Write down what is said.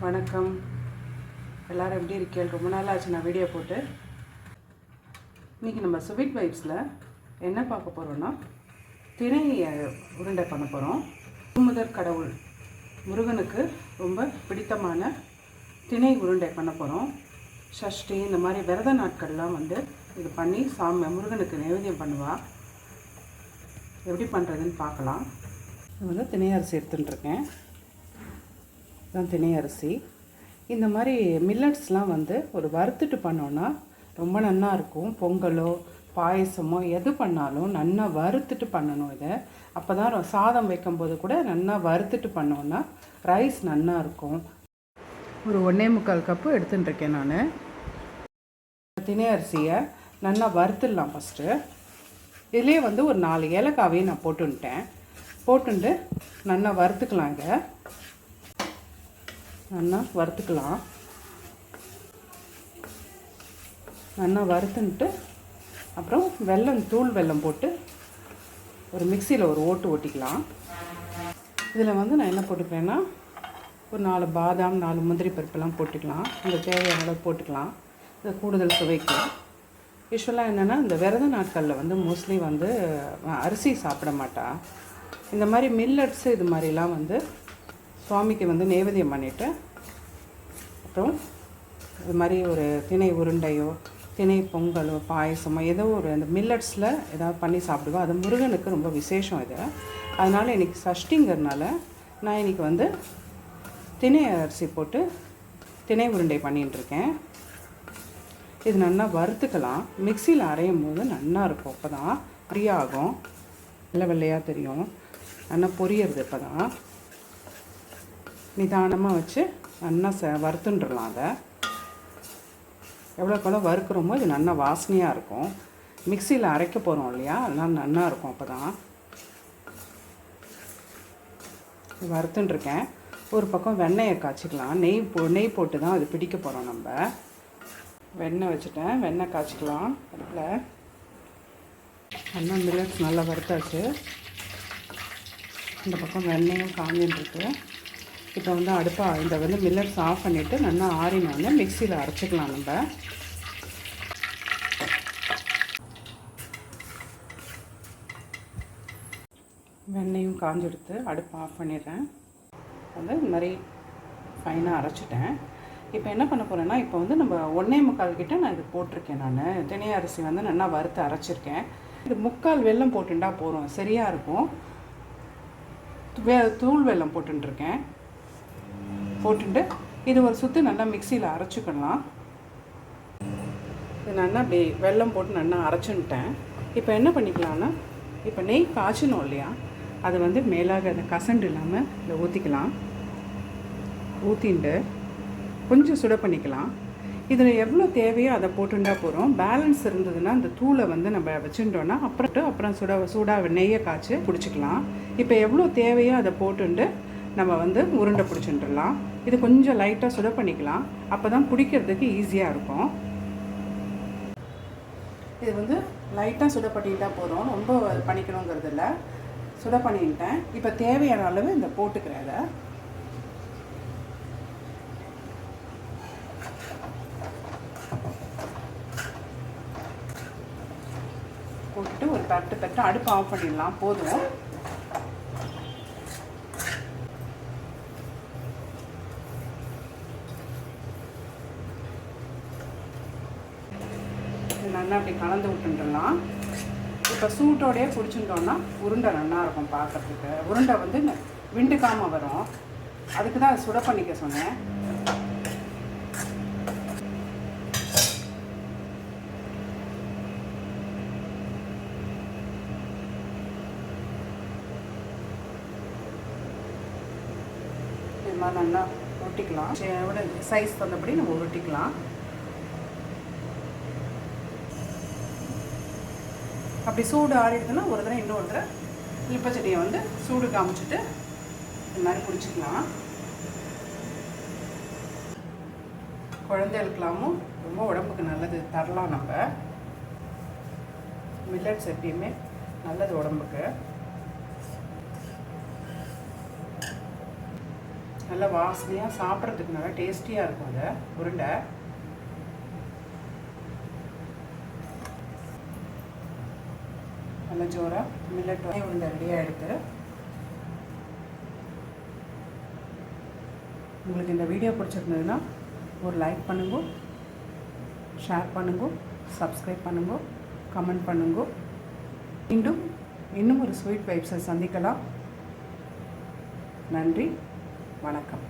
வணக்கம். எல்லோரும் எப்படி இருக்கீங்க? ரொம்ப நாள் ஆச்சு நான் வீடியோ போட்டு. இன்றைக்கி நம்ம ஸ்வீட் வைப்ஸில் என்ன பார்க்க போகிறோன்னா, திணை உருண்டை பண்ண போகிறோம். முதற் கடவுள் முருகனுக்கு ரொம்ப பிடித்தமான திணை உருண்டை பண்ண போகிறோம். சஷ்டி இந்த மாதிரி விரத நாட்கள்லாம் இது பண்ணி முருகனுக்கு நைவேத்தியம் பண்ணுவாள். எப்படி பண்ணுறதுன்னு பார்க்கலாம். இது திணை அரிசி எடுத்துட்டுருக்கேன். தான் திணை அரிசி. இந்த மாதிரி மில்லட்ஸ்லாம் ஒரு வறுத்துட்டு பண்ணோன்னா ரொம்ப நல்லா இருக்கும். பொங்கலோ பாயசமோ எது பண்ணாலும் நல்லா வறுத்துட்டு பண்ணணும். இதை அப்போ தான் சாதம் வைக்கும்போது கூட நல்லா வறுத்துட்டு பண்ணோன்னா ரைஸ் நல்லா இருக்கும். ஒரு 1.25 கப்பு எடுத்துட்டுருக்கேன் நான். திணை அரிசியை நல்லா வறுத்துடலாம். ஃபஸ்ட்டு இதுலேயே ஒரு 4 ஏலக்காவையும் நான் போட்டுட்டு நல்லா வறுத்துக்கலாம். இதை நல்லா வறுத்துக்கலாம். நல்லா வறுத்துன்ட்டு அப்புறம் தூள் வெல்லம் போட்டு ஒரு மிக்சியில் ஒரு ஓட்டிக்கலாம். இதில் நான் என்ன போட்டுக்கிறேன்னா, ஒரு 4 பாதாம் 4 முந்திரி பருப்பெல்லாம் போட்டுக்கலாம். இந்த தேவையான அளவு போட்டுக்கலாம். இது கூடுதல் சுவைக்கு. யூஸ்வலாக என்னென்னா, இந்த விரத நாட்களில் மோஸ்ட்லி அரிசி சாப்பிட மாட்டா. இந்த மாதிரி மில்லட்ஸு இது மாதிரிலாம் சுவாமிக்கு நைவேத்தியம் பண்ணிவிட்டு அப்புறம் இது மாதிரி ஒரு திணை உருண்டையோ திணை பொங்கலோ பாயசமோ ஏதோ ஒரு அந்த மில்லட்ஸில் ஏதாவது பண்ணி சாப்பிடுவோம். அது முருகனுக்கு ரொம்ப விசேஷம் இது. அதனால் இன்றைக்கி சஷ்டிங்கிறதுனால நான் இன்றைக்கி திணை அரிசி போட்டு திணை உருண்டை பண்ணிகிட்டுருக்கேன். இது நல்லா வறுத்துக்கலாம். மிக்சியில் அரையும் போது நல்லா இருக்கும். அப்போ தான் ஃப்ரீயாகும். வெள்ளையாக தெரியும். நல்லா பொரியறது. இப்போ தான் நிதானமாக வச்சு நல்லா வறுத்துன்றலாம். அதை எவ்வளோக்கு வறுக்கிறோமோ இது நல்லா வாசனையாக இருக்கும். மிக்சியில் அரைக்க போகிறோம் இல்லையா, அதெல்லாம் நல்லா இருக்கும். அப்போ தான் வறுத்துட்டுருக்கேன். ஒரு பக்கம் வெண்ணெயை காய்ச்சிக்கலாம். நெய் போட்டு தான் அது பிடிக்க போகிறோம். நம்ம வெண்ணெய் வச்சுட்டேன். வெண்ணெய் காய்ச்சிக்கலாம். அதில் நல்லா மில்லட்ஸ் நல்லா வறுத்தாச்சு. இந்த பக்கம் வெண்ணெயும் காஞ்சின்ட்டுருக்கு. இப்போ அடுப்பாக இந்த மில்லட்ஸ் ஆஃப் பண்ணிவிட்டு நல்லா ஆறினோடனே மிக்சியில் அரைச்சிக்கலாம். நம்ம வெண்ணெயும் காஞ்செடுத்து அடுப்பை ஆஃப் பண்ணிடுறேன். இந்த மாதிரி ஃபைனாக அரைச்சிட்டேன். இப்போ என்ன பண்ண போகிறேன்னா, இப்போ நம்ம 1.25 கிட்ட நான் இது போட்டிருக்கேன். நான் திணை அரிசி நல்லா வறுத்து அரைச்சிருக்கேன். இது 3/4 வெல்லம் போட்டுட்டா போகிறோம், சரியாக இருக்கும். தூள் வெல்லம் போட்டுருக்கேன். போட்டுட்டு இது ஒரு சுற்று நல்லா மிக்சியில் அரைச்சிக்கலாம். இது நல்லா அப்படி வெல்லம் போட்டு நல்லா அரைச்சுன்ட்டேன். இப்போ என்ன பண்ணிக்கலாம்னா, இப்போ நெய் காய்ச்சணும் இல்லையா, அது மேலாக அந்த கசண்டு இல்லாமல் இதை ஊற்றிக்கலாம். ஊற்றிட்டு கொஞ்சம் சுட பண்ணிக்கலாம். இதில் எவ்வளோ தேவையோ அதை போட்டுட்டா போகிறோம். பேலன்ஸ் இருந்ததுன்னா அந்த தூளை நம்ம வச்சுட்டோன்னா அப்புறம் சூடாக நெய்யை காய்ச்சி பிடிச்சிக்கலாம். இப்போ எவ்வளோ தேவையோ அதை போட்டுட்டு நம்ம உருண்டை பிடிச்சிட்டுலாம். இது கொஞ்சம் லைட்டாக சுட பண்ணிக்கலாம். அப்போ தான் பிடிக்கிறதுக்கு ஈஸியாக இருக்கும். இது லைட்டாக சுட பண்ணிட்டா போகிறோம், ரொம்ப பண்ணிக்கணுங்கிறது இல்லை. சுட பண்ணிட்டேன். இப்போ தேவையான அளவு இந்த போட்டுக்கிறேன். அதை போட்டுட்டு ஒரு தட்டு அடுப்பு ஆஃப் பண்ணிடலாம். போதும். நல்லா அப்படி கலந்து விட்டுடலாம். இப்போ சூட்டோடையே பிடிச்சிட்டோன்னா உருண்டை நல்லாயிருக்கும் பார்க்குறதுக்கு. உருண்டை விண்டுக்காமல் வரும். அதுக்கு தான் அதை சுட பண்ணிக்க சொன்னேன். இது மாதிரி நல்லா உருட்டிக்கலாம். சைஸ் தந்தபடி நம்ம உருட்டிக்கலாம். அப்படி சூடு ஆறிடுதுன்னா ஒரு தடவை இன்னொரு தடவை இழுப்பச்சட்டியை சூடு காமிச்சிட்டு இந்த மாதிரி பிடிச்சிக்கலாம். குழந்தைகளுக்கெல்லாமும் ரொம்ப உடம்புக்கு நல்லது தரலாம். நம்ம மில்லட்ஸ் எப்பயுமே நல்லது உடம்புக்கு. நல்லா வாசனையாக சாப்பிட்றதுக்கு நல்லா டேஸ்டியாக இருக்கும். அதை உருண்டை நல்ல ஜோராக மில்லட் உருண்டை ரெடியாக எடுத்து, உங்களுக்கு இந்த வீடியோ பிடிச்சிருந்ததுன்னா ஒரு லைக் பண்ணுங்க, ஷேர் பண்ணுங்க, சப்ஸ்கிரைப் பண்ணுங்க, கமெண்ட் பண்ணுங்க. மீண்டும் இன்னும் ஒரு ஸ்வீட் வைப்ஸை சந்திக்கலாம். நன்றி, வணக்கம்.